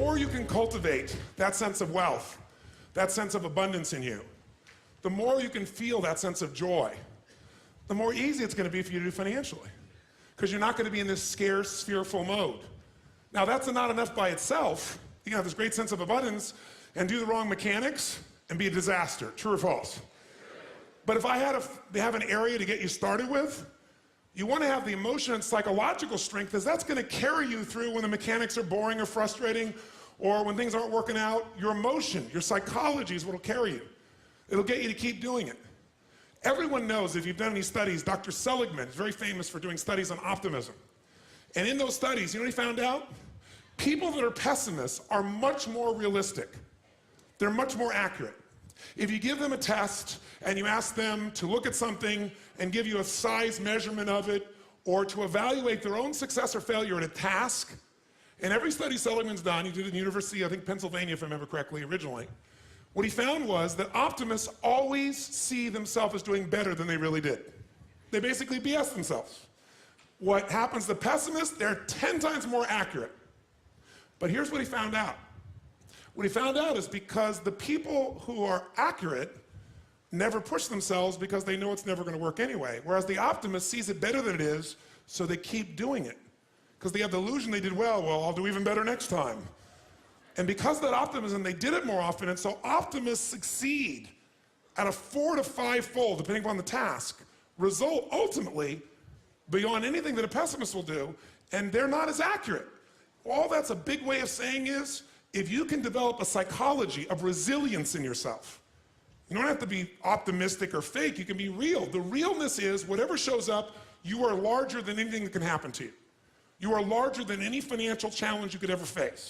more you can cultivate that sense of wealth, that sense of abundance in you, the more you can feel that sense of joy, the more easy it's going to be for you to do financially. Because you're not going to be in this scarce, fearful mode. Now, that's not enough by itself. You can have this great sense of abundance and do the wrong mechanics and be a disaster. True or false? But if I had to have an area to get you started with, you want to have the emotion and psychological strength, because that's going to carry you through when the mechanics are boring or frustrating, or when things aren't working out. Your emotion, your psychology is what will carry you. It'll get you to keep doing it. Everyone knows, if you've done any studies, Dr. Seligman is very famous for doing studies on optimism. And in those studies, you know what he found out? People that are pessimists are much more realistic. They're much more accurate. If you give them a test and you ask them to look at something and give you a size measurement of it, or to evaluate their own success or failure at a task, in every study Seligman's done, he did it in University, I think Pennsylvania if I remember correctly originally, what he found was that optimists always see themselves as doing better than they really did. They basically BS themselves. What happens to pessimists, they're 10 times more accurate. But here's what he found out. What he found out is because the people who are accurate never push themselves because they know it's never going to work anyway. Whereas the optimist sees it better than it is, so they keep doing it. Because they have the illusion they did well, I'll do even better next time. And because of that optimism, they did it more often, and so optimists succeed at a 4 to 5-fold, depending upon the task, result ultimately beyond anything that a pessimist will do, and they're not as accurate. All that's a big way of saying is, if you can develop a psychology of resilience in yourself, you don't have to be optimistic or fake, you can be real. The realness is, whatever shows up, you are larger than anything that can happen to you. You are larger than any financial challenge you could ever face.